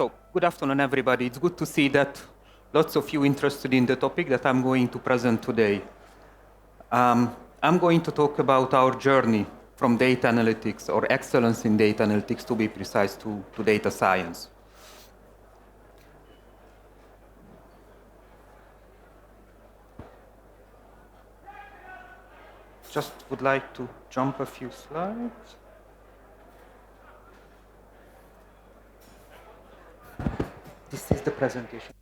So, good afternoon, everybody. It's good to see that lots of you interested in the topic that I'm going to present today. I'm going to talk about our journey from data analytics, or excellence in data analytics, to be precise, to data science. Just would like to jump a few slides. This is the presentation.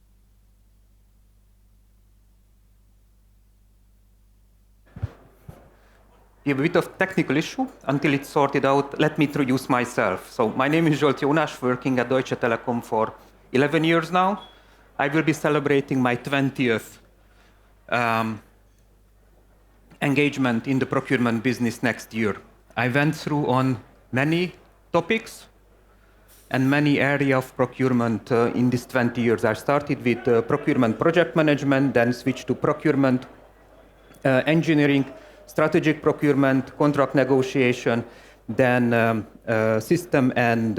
We have a bit of technical issue. Until it's sorted out, let me introduce myself. So my name is Zsolt, Jonas, working at Deutsche Telekom for 11 years now. I will be celebrating my 20th engagement in the procurement business next year. I went through on many topics and many areas of procurement in these 20 years. I started with procurement project management, then switched to procurement engineering, strategic procurement, contract negotiation, then system and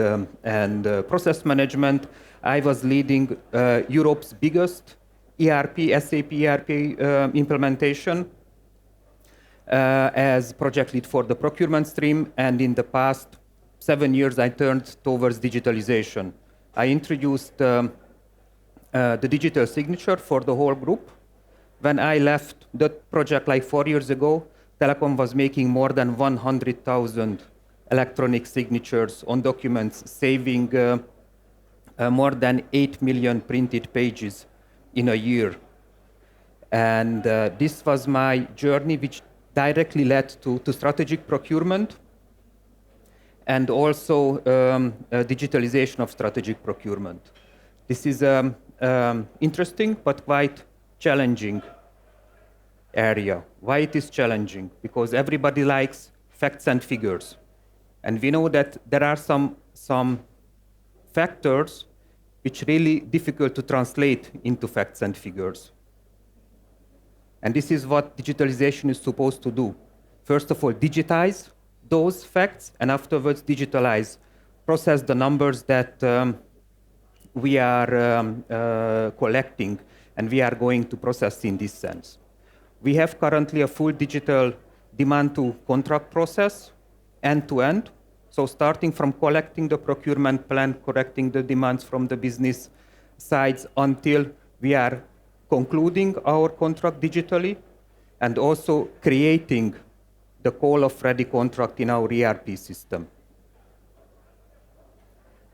process management. I was leading Europe's biggest SAP ERP implementation as project lead for the procurement stream, and in the past 7 years I turned towards digitalization. I introduced the digital signature for the whole group. When I left the project like 4 years ago, Telekom was making more than 100,000 electronic signatures on documents, saving more than 8 million printed pages in a year. And this was my journey, which directly led to strategic procurement and also digitalization of strategic procurement. This is interesting but quite challenging area. Why it is challenging? Because everybody likes facts and figures. And we know that there are some factors which are really difficult to translate into facts and figures. And this is what digitalization is supposed to do. First of all, digitize those facts, and afterwards digitalize, process the numbers that we are collecting and we are going to process in this sense. We have currently a full digital demand to contract process, end-to-end. So starting from collecting the procurement plan, correcting the demands from the business sides until we are concluding our contract digitally, and also creating the call of ready contract in our ERP system.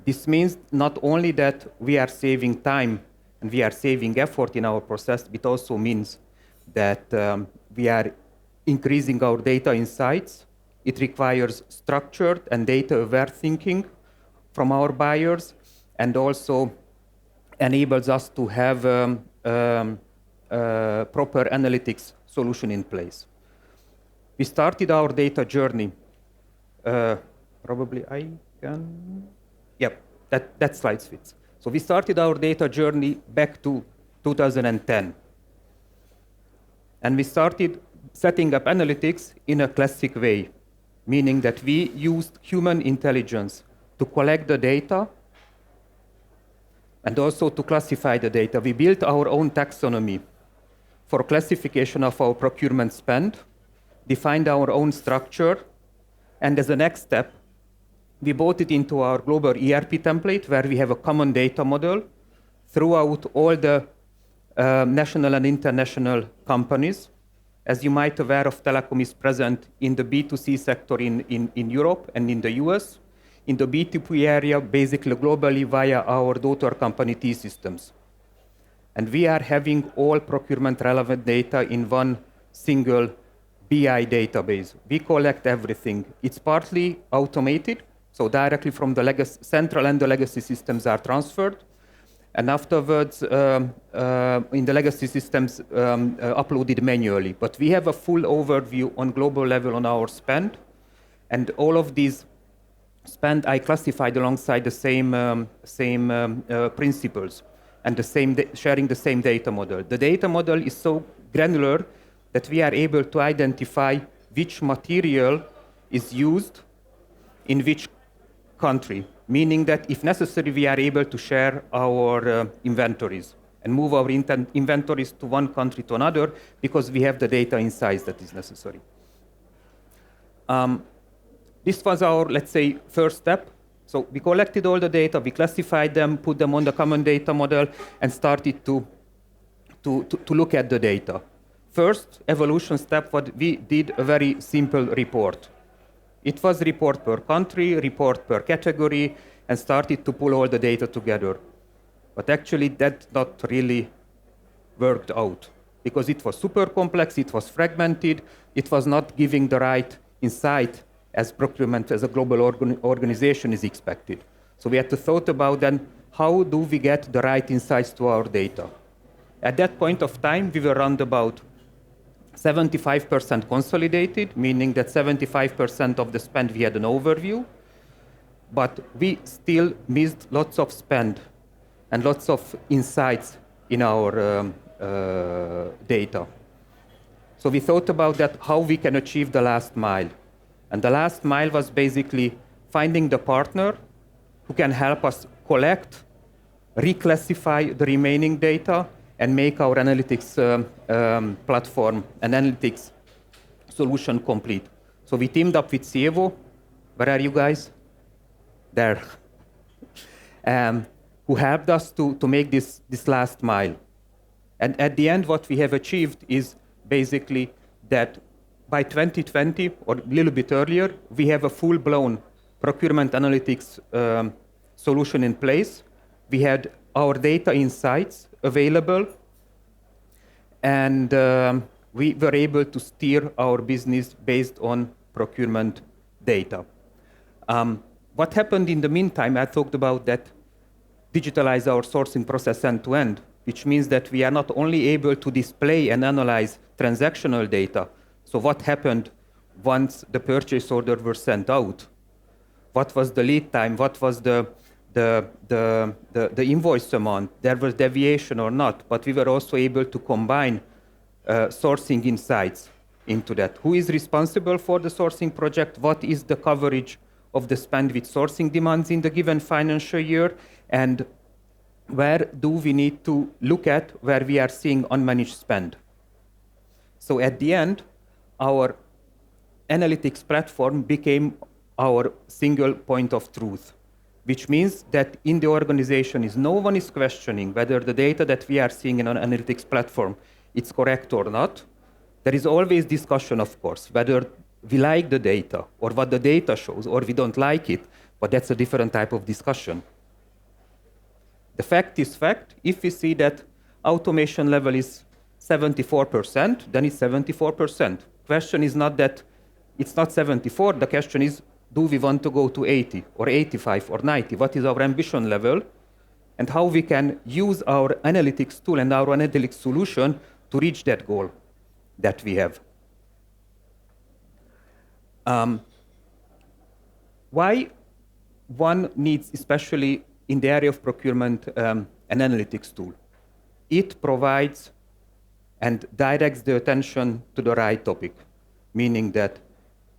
This means not only that we are saving time and we are saving effort in our process, it also means that we are increasing our data insights. It requires structured and data-aware thinking from our buyers, and also enables us to have proper analytics solution in place. We started our data journey. Probably I can. Yep, that slide fits. So we started our data journey back to 2010. And we started setting up analytics in a classic way, meaning that we used human intelligence to collect the data and also to classify the data. We built our own taxonomy for classification of our procurement spend, defined our own structure, and as a next step, we brought it into our global ERP template, where we have a common data model throughout all the national and international companies. As you might be aware of, Telekom is present in the B2C sector in Europe and in the US. In the B2B area, basically globally via our daughter company T-Systems. And we are having all procurement relevant data in one single BI database. We collect everything. It's partly automated, so directly from the legacy, central and the legacy systems are transferred. And afterwards, in the legacy systems, uploaded manually. But we have a full overview on global level on our spend. And all of these spend I classified alongside the same principles and sharing the same data model. The data model is so granular that we are able to identify which material is used in which country, meaning that if necessary, we are able to share our inventories and move our inventories to one country to another because we have the data in size that is necessary. This was our, let's say, first step. So we collected all the data, we classified them, put them on the common data model, and started to look at the data. First evolution step, what we did a very simple report. It was report per country, report per category, and started to pull all the data together. But actually that not really worked out because it was super complex, it was fragmented, it was not giving the right insight as procurement as a global organization is expected. So we had to thought about then how do we get the right insights to our data. At that point of time, we were around about 75% consolidated, meaning that 75% of the spend we had an overview, but we still missed lots of spend and lots of insights in our data. So we thought about that, how we can achieve the last mile. And the last mile was basically finding the partner who can help us collect, reclassify the remaining data, and make our analytics platform and analytics solution complete. So we teamed up with Cievo. Where are you guys? There. Who helped us to make this last mile. And at the end, what we have achieved is basically that by 2020, or a little bit earlier, we have a full-blown procurement analytics solution in place. We had our data insights available, and we were able to steer our business based on procurement data. What happened in the meantime, I talked about that digitalize our sourcing process end-to-end, which means that we are not only able to display and analyze transactional data. So what happened once the purchase order were sent out? What was the lead time? What was the invoice amount? There was deviation or not, but we were also able to combine sourcing insights into that. Who is responsible for the sourcing project? What is the coverage of the spend with sourcing demands in the given financial year? And where do we need to look at where we are seeing unmanaged spend? So at the end, our analytics platform became our single point of truth, which means that in the organization no one is questioning whether the data that we are seeing in an analytics platform is correct or not. There is always discussion, of course, whether we like the data or what the data shows or we don't like it, but that's a different type of discussion. The fact is fact. If we see that automation level is 74%, then it's 74%. Question is not that it's not 74, the question is, do we want to go to 80 or 85 or 90? What is our ambition level? And how we can use our analytics tool and our analytics solution to reach that goal that we have. Why one needs, especially in the area of procurement, an analytics tool? It provides and directs the attention to the right topic, meaning that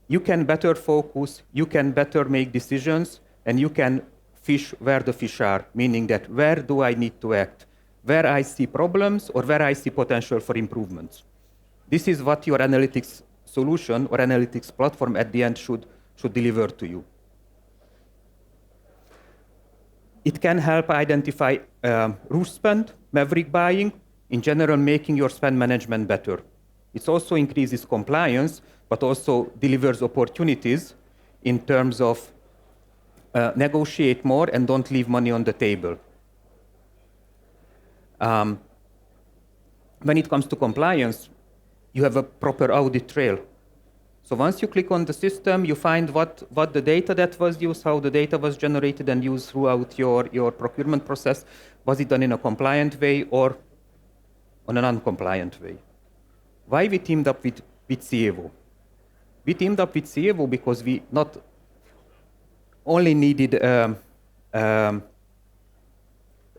you can better focus, you can better make decisions, and you can fish where the fish are, meaning that where do I need to act, where I see problems or where I see potential for improvements. This is what your analytics solution or analytics platform at the end should deliver to you. It can help identify rush spend, maverick buying, in general making your spend management better. It also increases compliance, but also delivers opportunities in terms of negotiate more and don't leave money on the table. When it comes to compliance, you have a proper audit trail. So once you click on the system, you find what the data that was used, how the data was generated and used throughout your procurement process. Was it done in a compliant way or on a non-compliant way? Why we teamed up with Cievo? We teamed up with Cievo because we not only needed a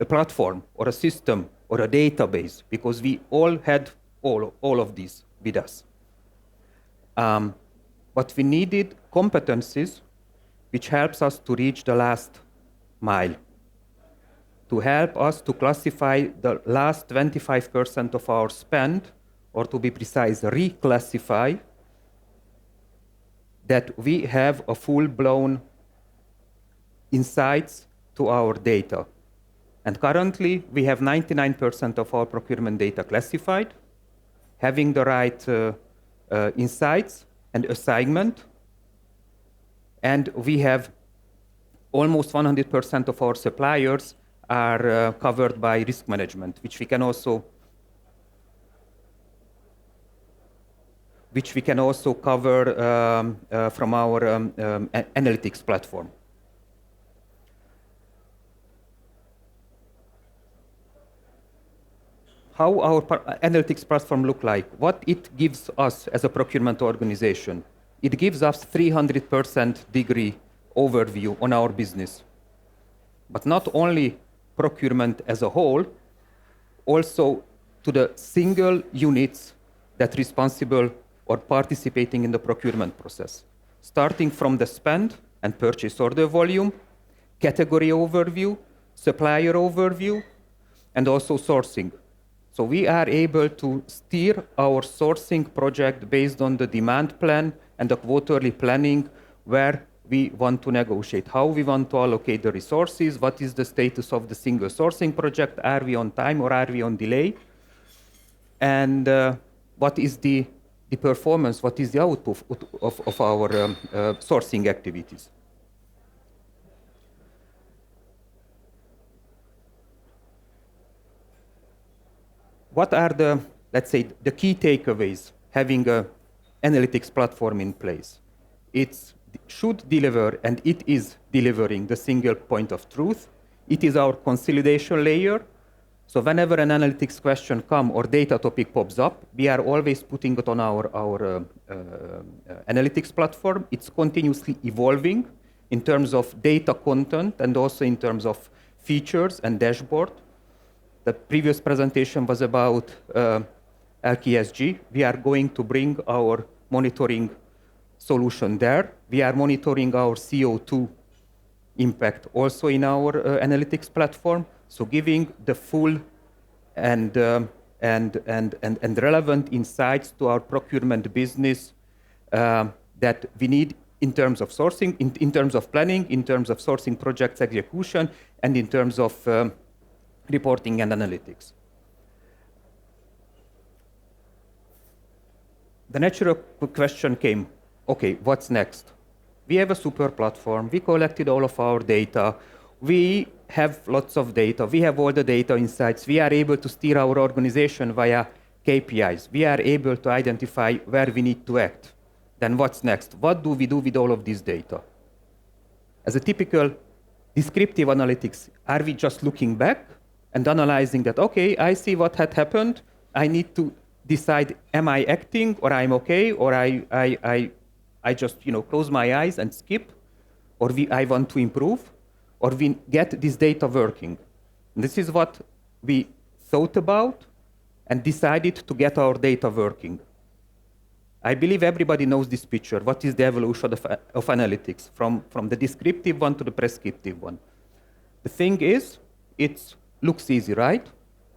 platform or a system or a database, because we all had all of these with us. But we needed competencies which helps us to reach the last mile, to help us to classify the last 25% of our spend, or to be precise, reclassify, that we have a full-blown insights to our data. And currently, we have 99% of our procurement data classified, having the right insights and assignment. And we have almost 100% of our suppliers are covered by risk management, which we can also cover from our analytics platform. How our analytics platform look like? What it gives us as a procurement organization? It gives us 300% degree overview on our business. But not only procurement as a whole, also to the single units that are responsible or participating in the procurement process, starting from the spend and purchase order volume, category overview, supplier overview, and also sourcing. So we are able to steer our sourcing project based on the demand plan and the quarterly planning, where we want to negotiate, how we want to allocate the resources, what is the status of the single sourcing project, are we on time or are we on delay, and what is the performance, what is the output of our sourcing activities. What are the, let's say, the key takeaways having an analytics platform in place? It should deliver, and it is delivering, the single point of truth. It is our consolidation layer. So whenever an analytics question comes or data topic pops up, we are always putting it on our analytics platform. It's continuously evolving in terms of data content and also in terms of features and dashboard. The previous presentation was about LKSG. We are going to bring our monitoring solution there. We are monitoring our CO2 impact also in our analytics platform. So giving the full and relevant insights to our procurement business that we need in terms of sourcing, in terms of planning, in terms of sourcing projects execution, and in terms of reporting and analytics. The natural question came, okay, what's next? We have a super platform. We collected all of our data. We have lots of data. We have all the data insights. We are able to steer our organization via KPIs. We are able to identify where we need to act. Then what's next? What do we do with all of this data? As a typical descriptive analytics, are we just looking back and analyzing that, okay, I see what had happened. I need to decide, am I acting, or I'm okay, or I just close my eyes and skip, or I want to improve, or we get this data working. And this is what we thought about and decided to get our data working. I believe everybody knows this picture. What is the evolution of analytics from the descriptive one to the prescriptive one? The thing is, it looks easy, right?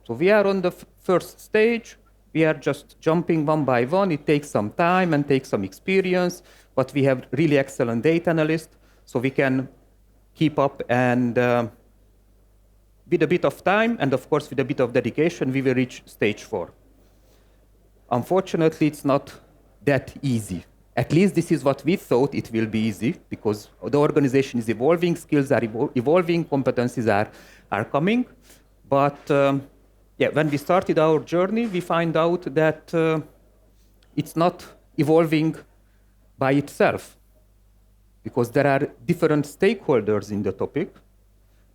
So we are on the first stage. We are just jumping one by one. It takes some time and takes some experience, but we have really excellent data analysts, so we can keep up, and with a bit of time and of course with a bit of dedication, we will reach stage 4. Unfortunately, it's not that easy. At least this is what we thought it will be easy, because the organization is evolving, skills are evolving, competencies are coming. But when we started our journey, we find out that it's not evolving by itself, because there are different stakeholders in the topic,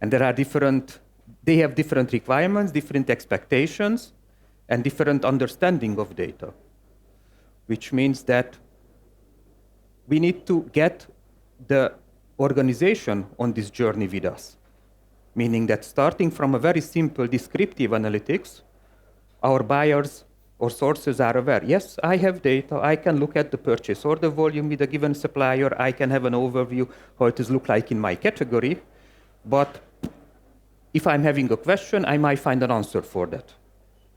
and they have different requirements, different expectations, and different understanding of data, which means that we need to get the organization on this journey with us, meaning that starting from a very simple descriptive analytics, our buyers or sources are aware. Yes, I have data. I can look at the purchase order volume with a given supplier. I can have an overview how it is look like in my category. But if I'm having a question, I might find an answer for that.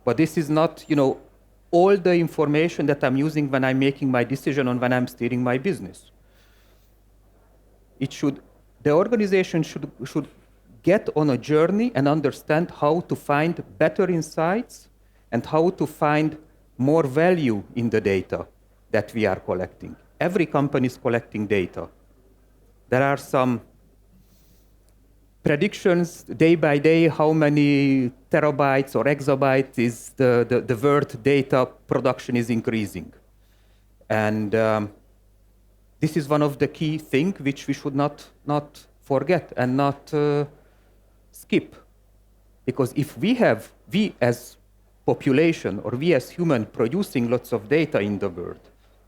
But this is not, all the information that I'm using when I'm making my decision on when I'm steering my business. The organization should get on a journey and understand how to find better insights and how to find more value in the data that we are collecting. Every company is collecting data. There are some predictions day by day how many terabytes or exabytes is the word data production is increasing. And this is one of the key things which we should not forget and not skip. Because if we as population or we as human producing lots of data in the world,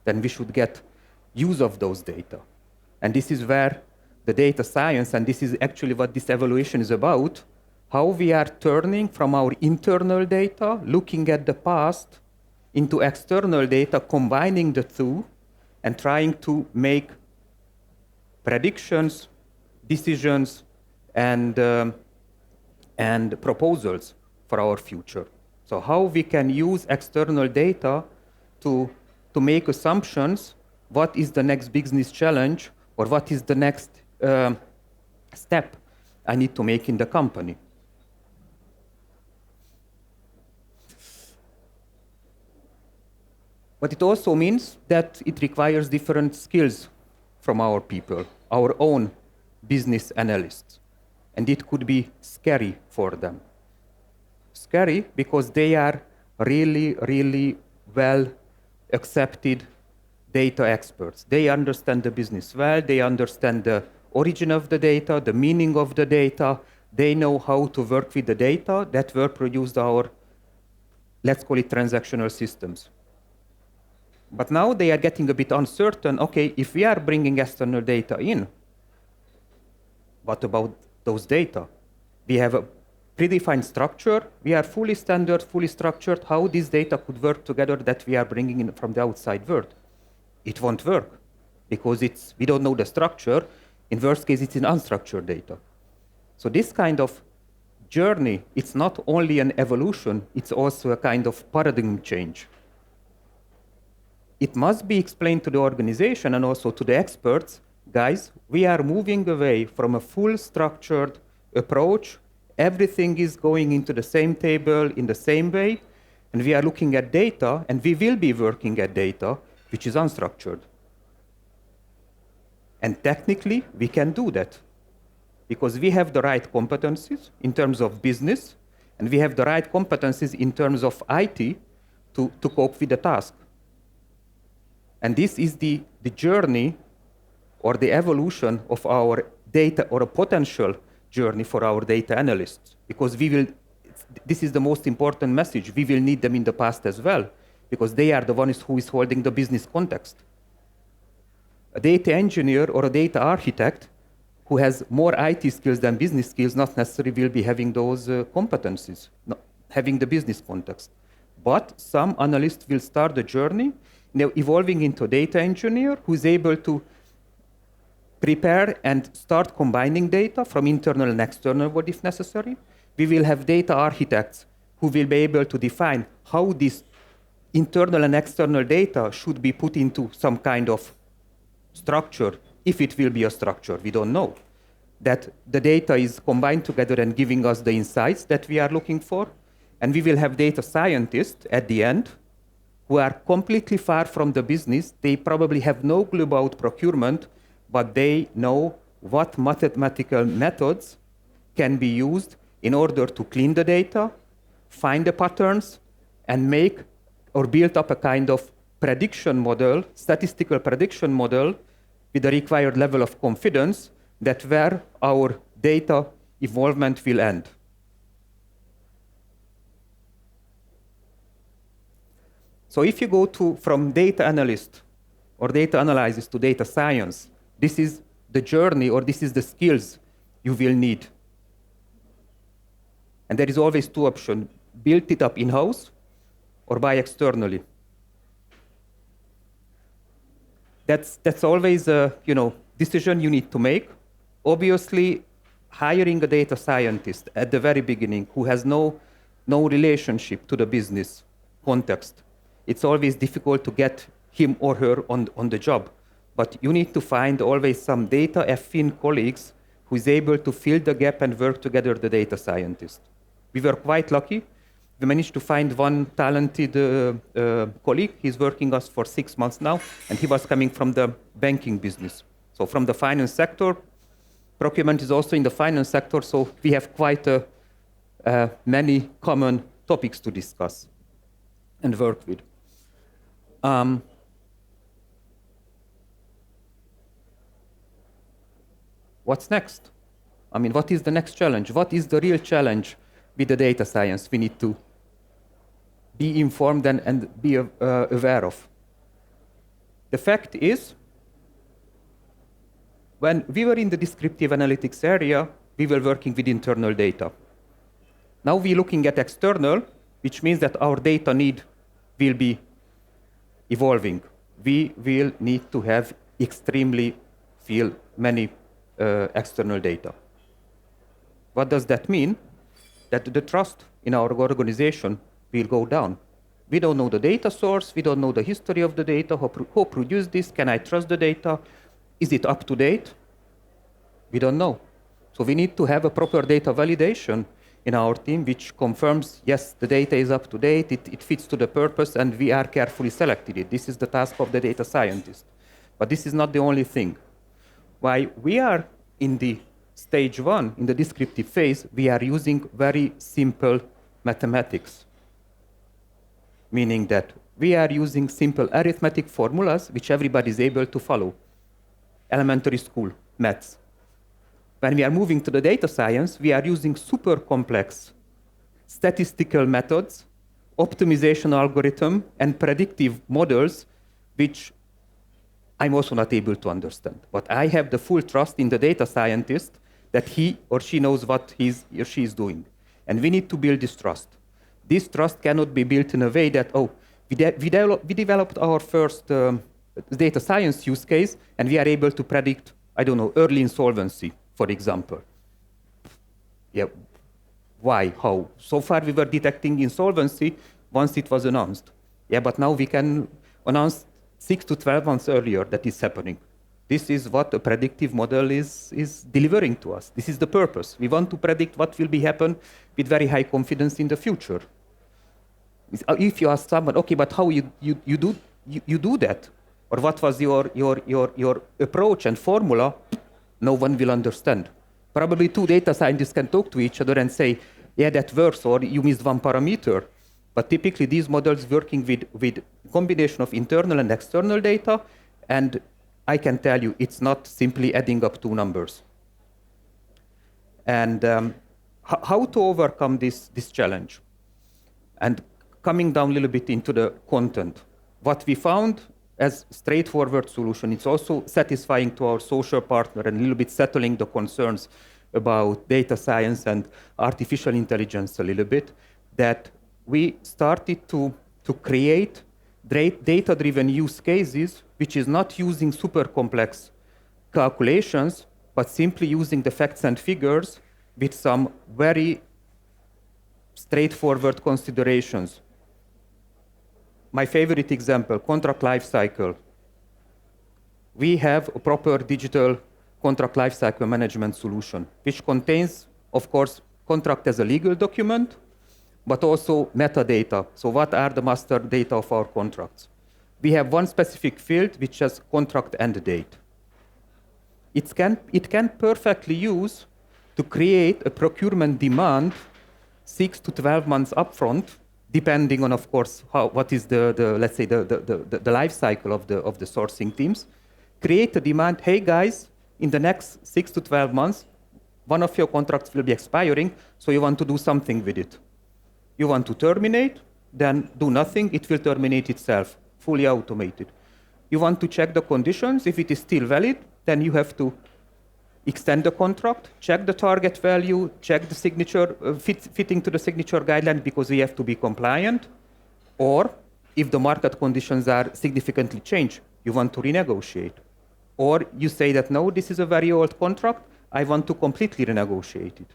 then we should get use of those data. And this is where the data science, and this is actually what this evaluation is about, how we are turning from our internal data, looking at the past, into external data, combining the two, and trying to make predictions, decisions, and proposals for our future. So how we can use external data to make assumptions, what is the next business challenge, or what is the next step I need to make in the company. But it also means that it requires different skills from our people, our own business analysts. And it could be scary for them. Scary because they are really, really well accepted data experts. They understand the business well, they understand the origin of the data, the meaning of the data, they know how to work with the data that were produced our, let's call it transactional systems. But now they are getting a bit uncertain, okay, if we are bringing external data in, what about those data? We have a predefined structure, we are fully standard, fully structured, how this data could work together that we are bringing in from the outside world. It won't work because we don't know the structure. In worst case, it's in unstructured data. So this kind of journey, it's not only an evolution, it's also a kind of paradigm change. It must be explained to the organization and also to the experts, guys, we are moving away from a full structured approach. Everything is going into the same table in the same way, and we are looking at data, and we will be working at data, which is unstructured. And technically, we can do that because we have the right competencies in terms of business, and we have the right competencies in terms of IT to cope with the task. And this is the journey or the evolution of our data, or a potential journey for our data analysts, because this is the most important message. We will need them in the past as well, because they are the ones who is holding the business context. A data engineer or a data architect who has more IT skills than business skills not necessarily will be having those competencies, not having the business context. But some analysts will start the journey evolving into a data engineer who is able to prepare and start combining data from internal and external world if necessary. We will have data architects who will be able to define how this internal and external data should be put into some kind of structure, if it will be a structure, we don't know. That the data is combined together and giving us the insights that we are looking for. And we will have data scientists at the end who are completely far from the business. They probably have no clue about procurement, but they know what mathematical methods can be used in order to clean the data, find the patterns, and make or build up a kind of prediction model, statistical prediction model with the required level of confidence that where our data involvement will end. So if you go from data analyst or data analysis to data science, this is the journey, or this is the skills you will need. And there is always two options: build it up in-house or buy externally. That's always a decision you need to make. Obviously, hiring a data scientist at the very beginning who has no relationship to the business context, it's always difficult to get him or her on the job. But you need to find always some data-affine colleagues who is able to fill the gap and work together with the data scientist. We were quite lucky. We managed to find one talented colleague. He's working us for 6 months now, and he was coming from the banking business. So from the finance sector. Procurement is also in the finance sector, so we have quite many common topics to discuss and work with. What's next? I mean, what is the next challenge? What is the real challenge with the data science we need to be informed and be aware of? The fact is, when we were in the descriptive analytics area, we were working with internal data. Now we're looking at external, which means that our data need will be evolving. We will need to have extremely many external data. What does that mean? That the trust in our organization will go down. We don't know the data source, we don't know the history of the data, who produced this, can I trust the data? Is it up to date? We don't know. So we need to have a proper data validation in our team which confirms, yes, the data is up to date, it fits to the purpose, and we are carefully selected it. This is the task of the data scientist. But this is not the only thing. While we are in the stage 1, in the descriptive phase, we are using very simple mathematics, meaning that we are using simple arithmetic formulas which everybody is able to follow. Elementary school, maths. When we are moving to the data science, we are using super complex statistical methods, optimization algorithm, and predictive models, which I'm also not able to understand. But I have the full trust in the data scientist that he or she knows what he or she is doing. And we need to build this trust. This trust cannot be built in a way that, we developed our first data science use case, and we are able to predict, early insolvency, for example. Yeah, why, how? So far we were detecting insolvency once it was announced. Yeah, but now we can announce 6 to 12 months earlier that is happening. This is what a predictive model is delivering to us. This is the purpose. We want to predict what will be happen with very high confidence in the future. If you ask someone, okay, but how you do that? Or what was your approach and formula? No one will understand. Probably 2 data scientists can talk to each other and say, yeah, that works, or you missed one parameter. But typically these models working with combination of internal and external data, and I can tell you it's not simply adding up 2 numbers. And how to overcome this challenge? And coming down a little bit into the content. What we found as straightforward solution, it's also satisfying to our social partner and a little bit settling the concerns about data science and artificial intelligence a little bit, that we started to create data-driven use cases, which is not using super complex calculations, but simply using the facts and figures with some very straightforward considerations. My favorite example, contract lifecycle. We have a proper digital contract lifecycle management solution, which contains, of course, contract as a legal document, but also metadata. So what are the master data of our contracts? We have one specific field, which has contract end date. It can perfectly use to create a procurement demand 6 to 12 months upfront, depending on, of course, what is let's say the life cycle of the sourcing teams. Create a demand, hey guys, in the next 6 to 12 months, one of your contracts will be expiring, so you want to do something with it. You want to terminate, then do nothing, it will terminate itself, fully automated. You want to check the conditions, if it is still valid, then you have to extend the contract, check the target value, check the signature, fitting to the signature guideline because we have to be compliant. Or if the market conditions are significantly changed, you want to renegotiate. Or you say that, no, this is a very old contract, I want to completely renegotiate it.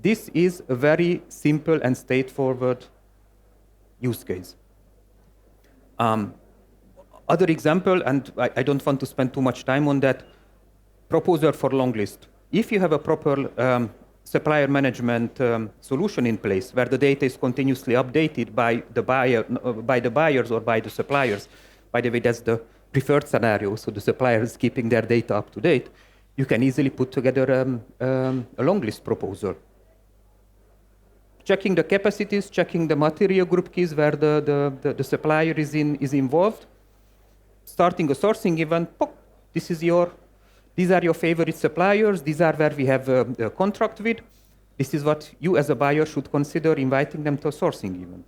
This is a very simple and straightforward use case. Other example, and I don't want to spend too much time on that, proposal for long list. If you have a proper supplier management solution in place where the data is continuously updated by the buyers or by the suppliers, by the way, that's the preferred scenario, so the supplier is keeping their data up to date, you can easily put together a long list proposal. Checking the capacities, checking the material group keys where the supplier is involved, starting a sourcing event, these are your favorite suppliers, these are where we have a contract with, this is what you as a buyer should consider inviting them to a sourcing event.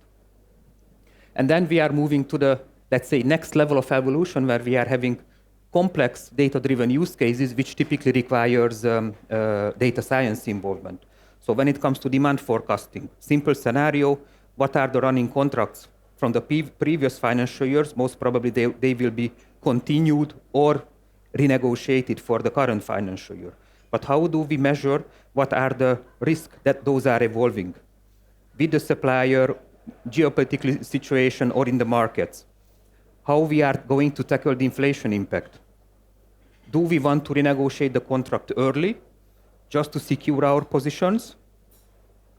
And then we are moving to the, let's say, next level of evolution where we are having complex data-driven use cases which typically requires data science involvement. So when it comes to demand forecasting, simple scenario, what are the running contracts from the previous financial years? Most probably they will be continued or renegotiated for the current financial year. But how do we measure what are the risks that those are evolving with the supplier, geopolitical situation, or in the markets? How we are going to tackle the inflation impact? Do we want to renegotiate the contract early just to secure our positions?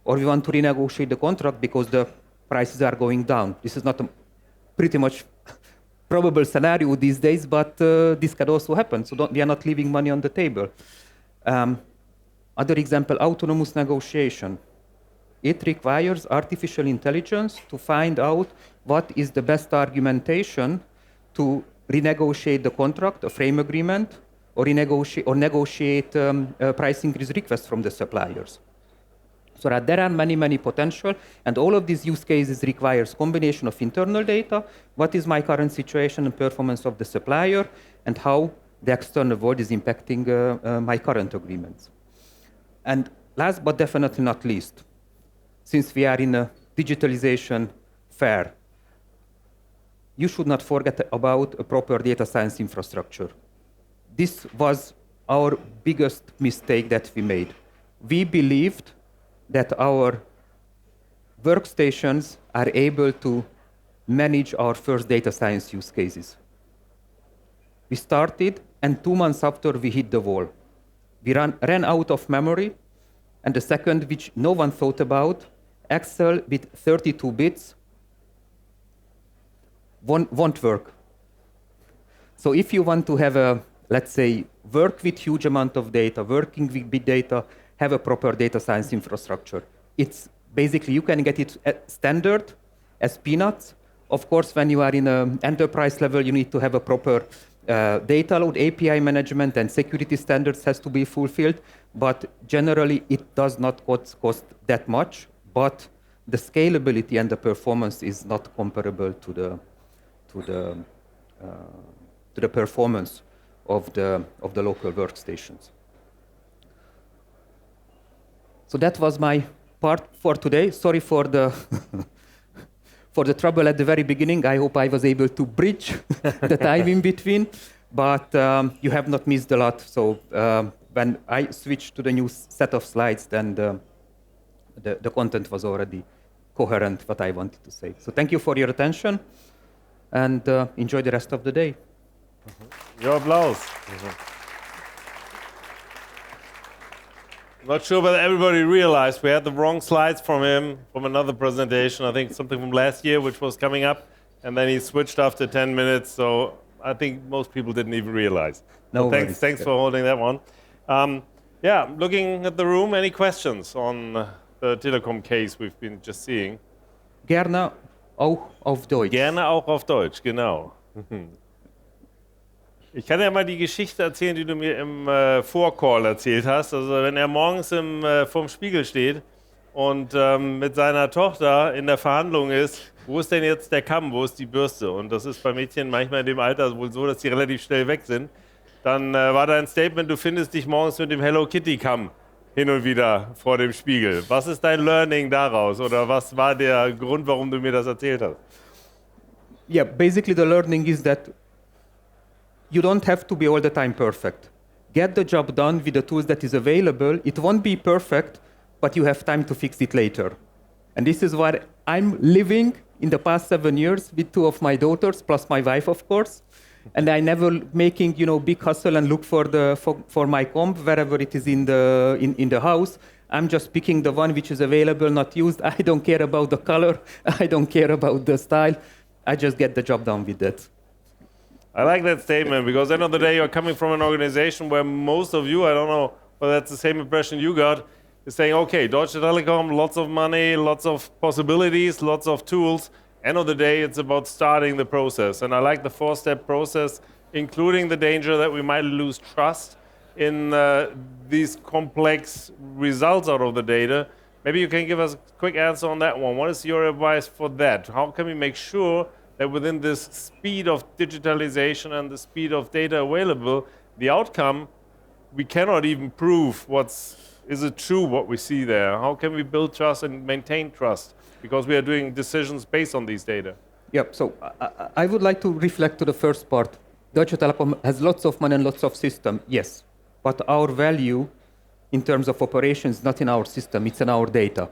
Or we want to renegotiate the contract because the prices are going down? This is not a pretty much probable scenario these days, but this can also happen. So we are not leaving money on the table. Other example, autonomous negotiation. It requires artificial intelligence to find out what is the best argumentation to renegotiate the contract, a frame agreement, or negotiate price increase requests from the suppliers. So that there are many potential, and all of these use cases requires combination of internal data, what is my current situation and performance of the supplier, and how the external world is impacting my current agreements. And last but definitely not least, since we are in a digitalization fair, you should not forget about a proper data science infrastructure. This was our biggest mistake that we made. We believed that our workstations are able to manage our first data science use cases. We started, and 2 months after we hit the wall. We ran out of memory, and the second, which no one thought about, Excel with 32 bits won't work. So if you want to have a, let's say, work with huge amount of data, working with big data, have a proper data science infrastructure. It's basically, you can get it standard as peanuts. Of course, when you are in an enterprise level, you need to have a proper data load, API management, and security standards has to be fulfilled. But generally, it does not cost that much. But the scalability and the performance is not comparable to the performance of the local workstations. So that was my part for today. Sorry for the for the trouble at the very beginning. I hope I was able to bridge the time in between, but you have not missed a lot. So when I switched to the new set of slides, then the content was already coherent, what I wanted to say. So thank you for your attention, and enjoy the rest of the day. Your applause. Not sure whether everybody realized we had the wrong slides from him from another presentation. I think something from last year, which was coming up, and then he switched after 10 minutes. So I think most people didn't even realize. No so thanks for holding that one. Yeah, looking at the room, any questions on the Telekom case we've been just seeing? Gerne auch auf Deutsch. Gerne auch auf Deutsch, genau. Ich kann ja mal die Geschichte erzählen, die du mir im Vorcall erzählt hast. Also wenn er morgens vorm Spiegel steht und mit seiner Tochter in der Verhandlung ist, wo ist denn jetzt der Kamm, wo ist die Bürste? Und das ist bei Mädchen manchmal in dem Alter wohl so, dass sie relativ schnell weg sind. Dann war da ein Statement, du findest dich morgens mit dem Hello Kitty Kamm hin und wieder vor dem Spiegel. Was ist dein Learning daraus oder was war der Grund, warum du mir das erzählt hast? Yeah, basically the learning is that you don't have to be all the time perfect. Get the job done with the tools that is available. It won't be perfect, but you have time to fix it later. And this is what I'm living in the past 7 years with 2 of my daughters, plus my wife, of course. And I never making, big hustle and look for my comp wherever it is in the house. I'm just picking the one which is available, not used. I don't care about the color. I don't care about the style. I just get the job done with that. I like that statement because at the end of the day, you're coming from an organization where most of you, I don't know whether that's the same impression you got, is saying, okay, Deutsche Telekom, lots of money, lots of possibilities, lots of tools. End of the day, it's about starting the process. And I like the 4-step process, including the danger that we might lose trust in these complex results out of the data. Maybe you can give us a quick answer on that one. What is your advice for that? How can we make sure that within this speed of digitalization and the speed of data available, the outcome, we cannot even prove is it true what we see there? How can we build trust and maintain trust? Because we are doing decisions based on these data. Yep, so I would like to reflect to the first part. Deutsche Telekom has lots of money and lots of system, yes. But our value in terms of operations, not in our system, it's in our data.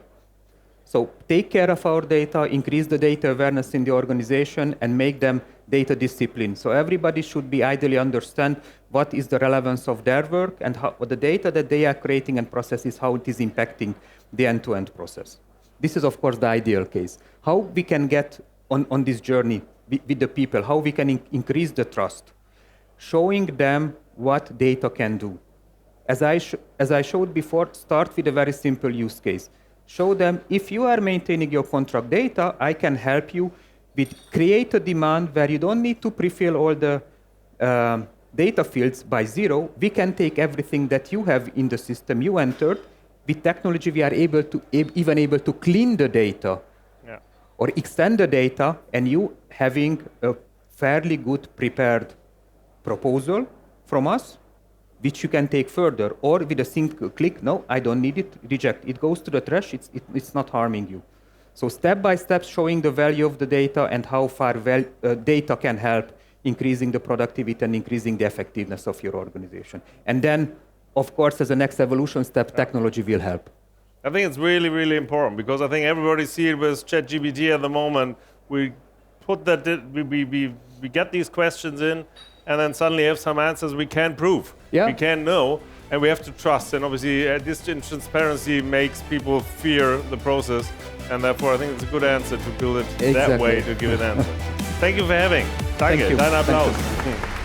So take care of our data, increase the data awareness in the organization, and make them data discipline. So everybody should be ideally understand what is the relevance of their work and how the data that they are creating and processes, how it is impacting the end-to-end process. This is, of course, the ideal case. How we can get on this journey with the people, how we can increase the trust, showing them what data can do. As I showed before, start with a very simple use case. Show them, if you are maintaining your contract data, I can help you with create a demand where you don't need to pre-fill all the data fields by 0. We can take everything that you have in the system you entered. With technology, we are able to clean the data or extend the data, and you having a fairly good prepared proposal from us, which you can take further, or with a single click, no, I don't need it, reject. It goes to the trash, it's not harming you. So step by step, showing the value of the data and how far data can help increasing the productivity and increasing the effectiveness of your organization. And then, of course, as a next evolution step, technology will help. I think it's really, really important because I think everybody sees it with ChatGPT at the moment. We put that, we get these questions in, and then suddenly have some answers we can't prove. Yeah. We can't know, and we have to trust. And obviously, this transparency makes people fear the process, and therefore, I think it's a good answer to build it that way to give an answer. Thank you for having. Danke, dein Applaus.